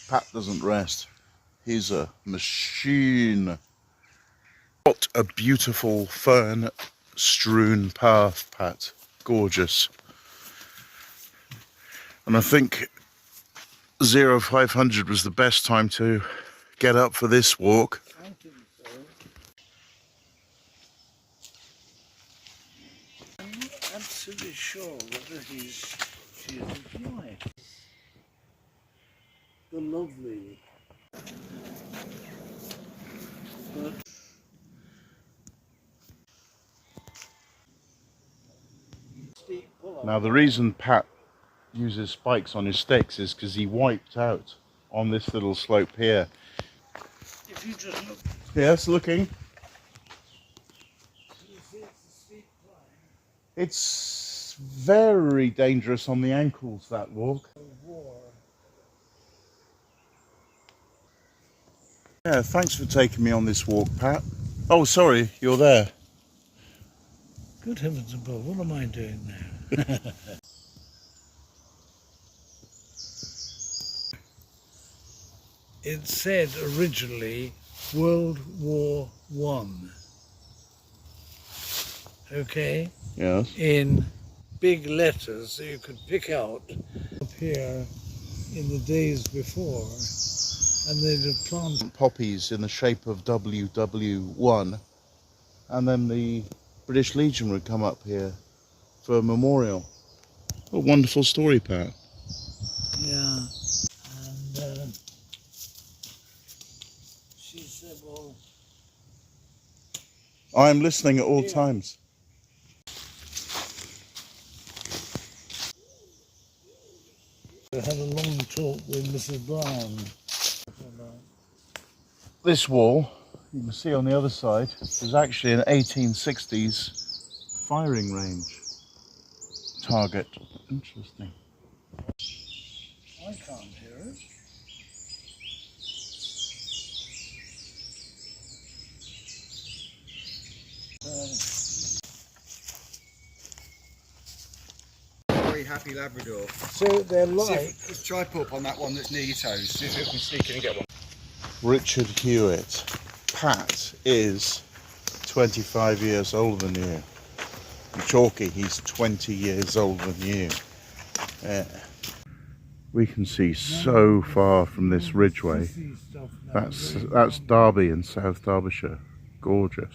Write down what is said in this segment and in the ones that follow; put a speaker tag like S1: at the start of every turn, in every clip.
S1: Pat doesn't rest. He's a machine. What a beautiful fern-strewn path, Pat. Gorgeous. And I think 0500 was the best time to get up for this walk.
S2: I think so. I'm not absolutely sure whether she's enjoying the lovely. But steep pull-up.
S1: Now the reason Pat uses spikes on his sticks is because he wiped out on this little slope here.
S2: If you just look,
S1: Yes, looking.
S2: you see it's a steep climb.
S1: It's very dangerous on the ankles, that walk.
S2: War.
S1: Yeah, thanks for taking me on this walk, Pat. Oh, sorry, you're there.
S2: Good heavens above, what am I doing there? It said originally World War One. Okay?
S1: Yes.
S2: In big letters that you could pick out up here in the days before, and they'd have planted
S1: Poppies in the shape of WW1, and then the British Legion would come up here for a memorial. What a wonderful story, Pat.
S2: yeah, and she said, well,
S1: I'm listening at all
S2: Yeah.
S1: times.
S2: I had a long talk with Mrs. Brown.
S1: This wall, you can see on the other side, is actually an 1860s firing range target. Interesting.
S2: I can't hear it.
S3: Very happy Labrador.
S2: So they're like,
S3: Let's try put up on that one that's near your toes. See if we can sneak in and get one.
S1: Richard Hewitt. Pat is 25 years older than you. And Chalky, he's 20 years older than you. Yeah. We can see so far from this ridgeway.
S2: sissy stuff now, very
S1: That's Derby in South Derbyshire. Gorgeous.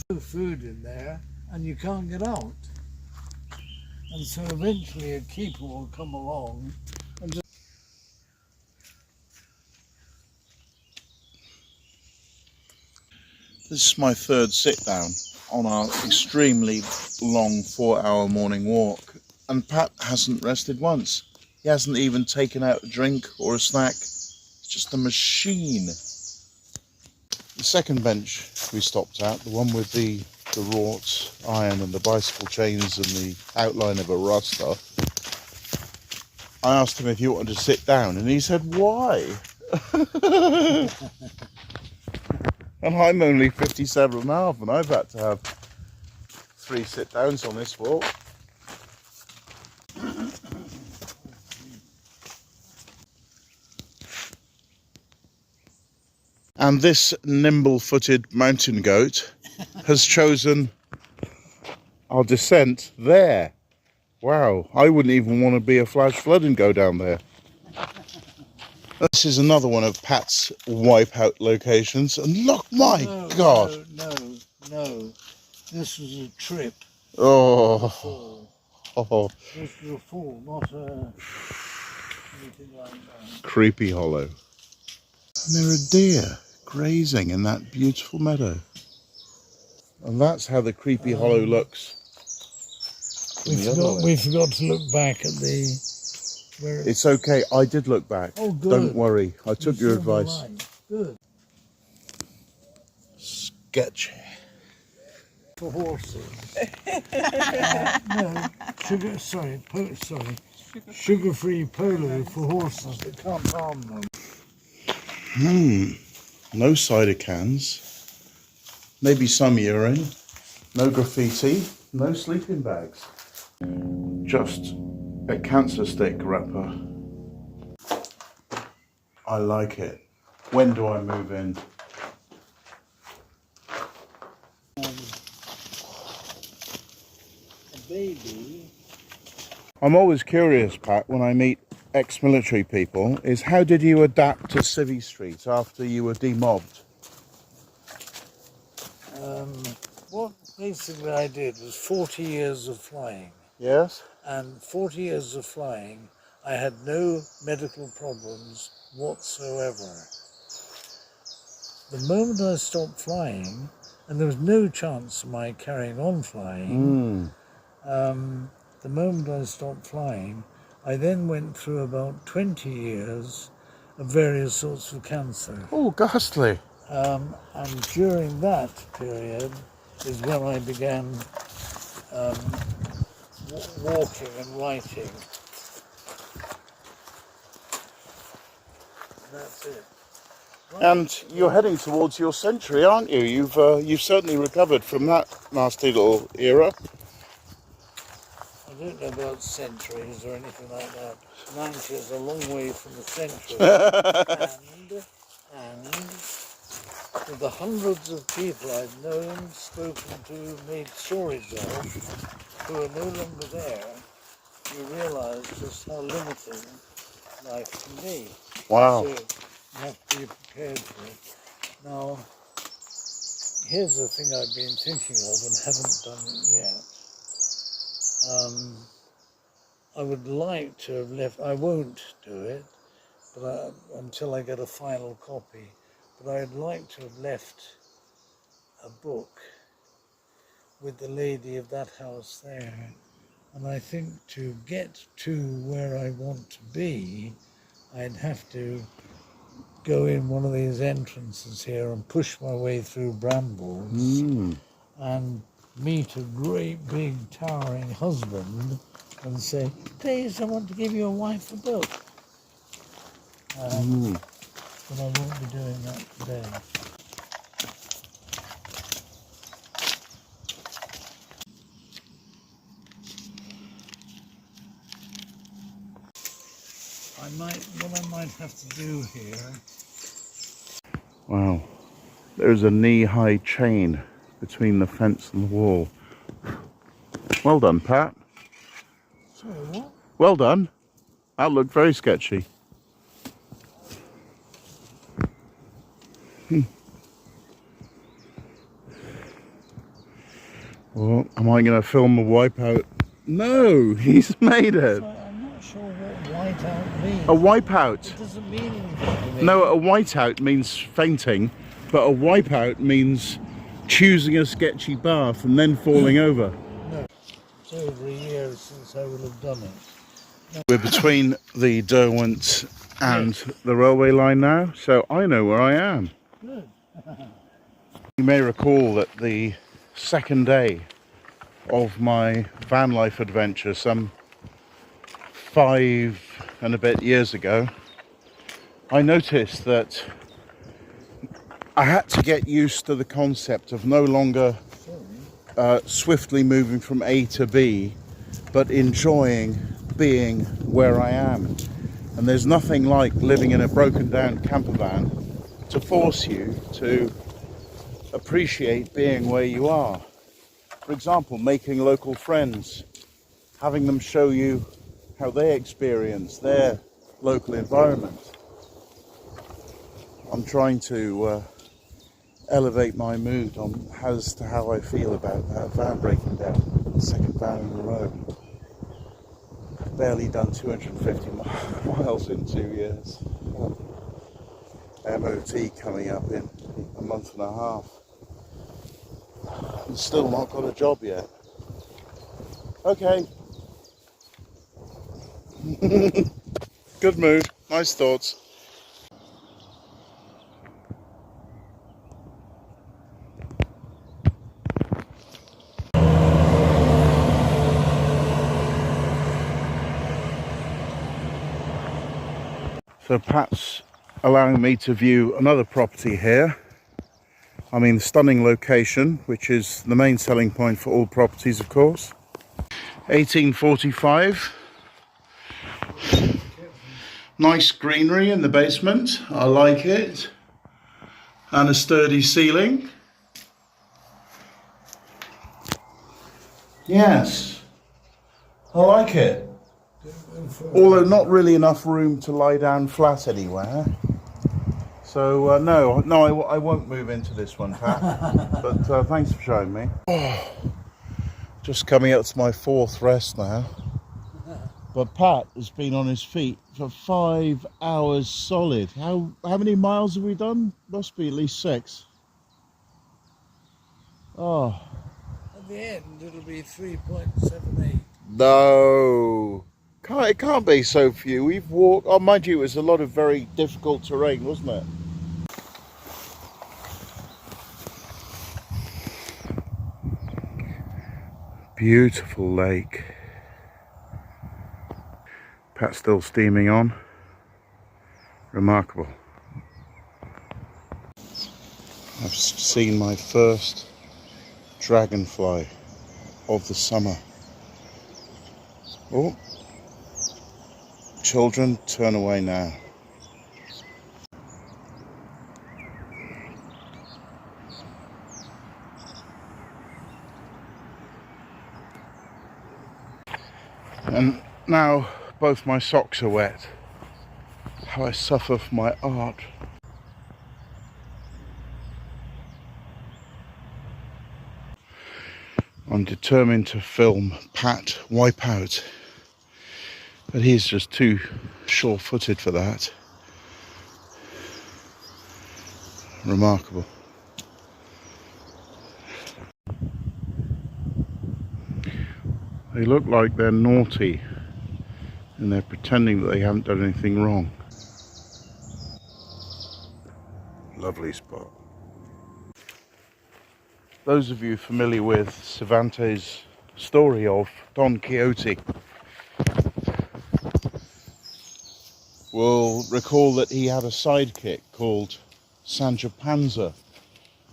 S2: no food in there, and you can't get out. And so eventually a keeper will come along and just.
S1: This is my third sit down on our extremely long 4-hour morning walk, and Pat hasn't rested once. He hasn't even taken out a drink or a snack. It's just a machine. The second bench we stopped at, the one with the wrought iron and the bicycle chains and the outline of a rasta, I asked him if he wanted to sit down, and he said, why? And I'm only 57.5, and I've had to have 3 sit downs on this walk. And this nimble-footed mountain goat has chosen our descent there. Wow, I wouldn't even want to be a flash flood and go down there. This is another one of Pat's wipeout locations, and look, my God!
S2: No. This was a trip.
S1: Oh,
S2: Fall.
S1: oh,
S2: This was a fall, not anything like that.
S1: Creepy Hollow. And there are deer grazing in that beautiful meadow. And that's how the Creepy Hollow looks. from the other way.
S2: We forgot to look back at the. Where
S1: It's okay, I did look back.
S2: Oh, good.
S1: Don't worry, I took your
S2: it's all
S1: advice.
S2: right. Good.
S1: Sketchy.
S2: For horses. No, sugar-free polo for horses that can't harm them.
S1: No cider cans. Maybe some urine. No graffiti. No sleeping bags. Just a cancer stick wrapper. I like it. When do I move in?
S2: A baby.
S1: I'm always curious, Pat, when I meet ex-military people, is how did you adapt to civvy streets after you were demobbed?
S2: What basically I did was 40 years of flying.
S1: Yes?
S2: And 40 years of flying, I had no medical problems whatsoever. The moment I stopped flying, and there was no chance of my carrying on flying, the moment I stopped flying, I then went through about 20 years of various sorts of cancer.
S1: Oh, ghastly.
S2: And during that period is when I began walking and writing. That's it.
S1: And you're heading towards your century, aren't you? You've certainly recovered from that nasty little era.
S2: I don't know about centuries or anything like that. 90 is a long way from the century. and with the hundreds of people I've known, spoken to, made stories of, who are no longer there, you realise just how limiting life can be.
S1: Wow.
S2: So you have to be prepared for it. Now, here's the thing I've been thinking of and haven't done it yet. I would like to have left, I won't do it but until I get a final copy, but I'd like to have left a book with the lady of that house there. And I think to get to where I want to be, I'd have to go in one of these entrances here and push my way through brambles and meet a great big towering husband and say, please, I want to give your wife a book. But I won't be doing that today. What I might have to do here.
S1: Wow. There's a knee-high chain between the fence and the wall. Well done, Pat.
S2: Sorry, what?
S1: Well done. That looked very sketchy. Well, am I going to film a wipeout? No, he's made it.
S2: Sorry, I'm not sure what whiteout means.
S1: A wipeout.
S2: It doesn't mean anything to me.
S1: No, a whiteout means fainting, but a wipeout means choosing a sketchy bath and then falling over.
S2: No, it's over a year since I would have done it.
S1: We're between the Derwent and the railway line now, so I know where I am.
S2: Good.
S1: You may recall that the second day of my van life adventure, some 5 and a bit years ago, I noticed that I had to get used to the concept of no longer swiftly moving from A to B, but enjoying being where I am. And there's nothing like living in a broken down camper van to force you to appreciate being where you are. For example, making local friends, having them show you how they experience their local environment. I'm trying to elevate my mood on as to how I feel about that van breaking down, the second van in a row. Barely done 250 miles in 2 years. MOT coming up in a month and a half. And still not got a job yet. Okay. Good mood, nice thoughts. So Pat's allowing me to view another property here, I mean, the stunning location, which is the main selling point for all properties, of course. 1845. Nice greenery in the basement. I like it. And a sturdy ceiling. Yes, I like it. Although not really enough room to lie down flat anywhere. So no, I won't move into this one, Pat. But thanks for showing me. Oh, just coming up to my 4th rest now. But Pat has been on his feet for 5 hours solid. How many miles have we done? Must be at least 6. Oh.
S2: At the end, it'll be 3.78.
S1: No. It can't be so few. We've walked, oh mind you, it was a lot of very difficult terrain, wasn't it? Beautiful lake. Pat's still steaming on. Remarkable. I've seen my first dragonfly of the summer. Oh, children, turn away now. And now both my socks are wet. How I suffer for my art. I'm determined to film Pat wipe out, but he's just too sure-footed for that. Remarkable. They look like they're naughty and they're pretending that they haven't done anything wrong. Lovely spot. Those of you familiar with Cervantes' story of Don Quixote will recall that he had a sidekick called Sancho Panza,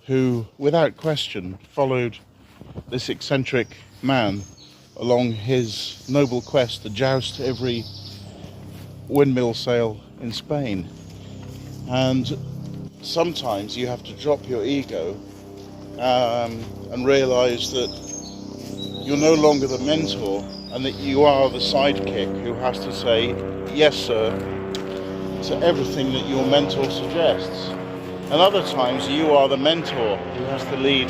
S1: who without question followed this eccentric man along his noble quest to joust every windmill sail in Spain. And sometimes you have to drop your ego and realize that you're no longer the mentor and that you are the sidekick who has to say yes sir to everything that your mentor suggests. And other times you are the mentor who has to lead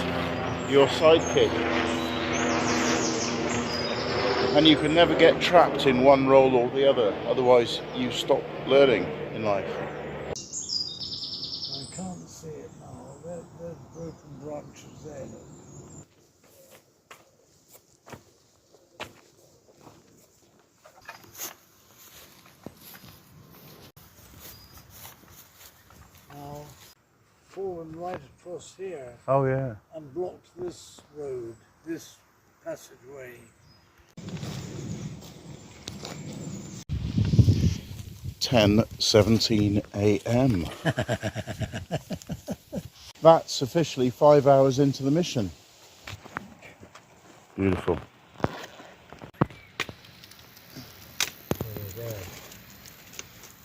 S1: your sidekick. And you can never get trapped in one role or the other, otherwise you stop learning in life.
S2: I can't see it now. There's broken branches there. Now, fallen right across here
S1: Oh yeah.
S2: and blocked this road, this passageway.
S1: 10:17 a.m. That's officially 5 hours into the mission. Beautiful.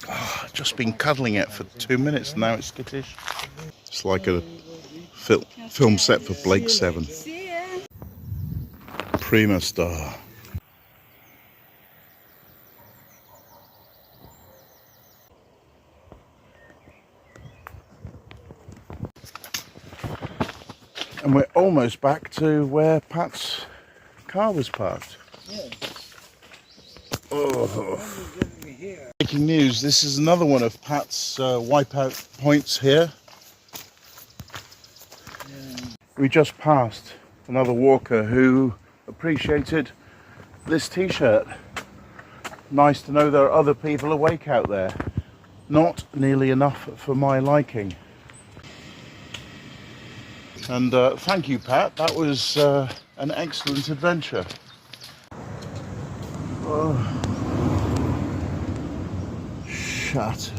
S1: Oh, I've just been cuddling it for 2 minutes and now it's skittish. It's like a film set for Blake 7. Prima star. And we're almost back to where Pat's car was parked.
S2: Yes.
S1: Oh.
S2: Here.
S1: Breaking news, this is another one of Pat's wipeout points here.
S2: Yeah.
S1: We just passed another walker who appreciated this t-shirt. Nice to know there are other people awake out there. Not nearly enough for my liking. And thank you, Pat. That was an excellent adventure. Oh. Shut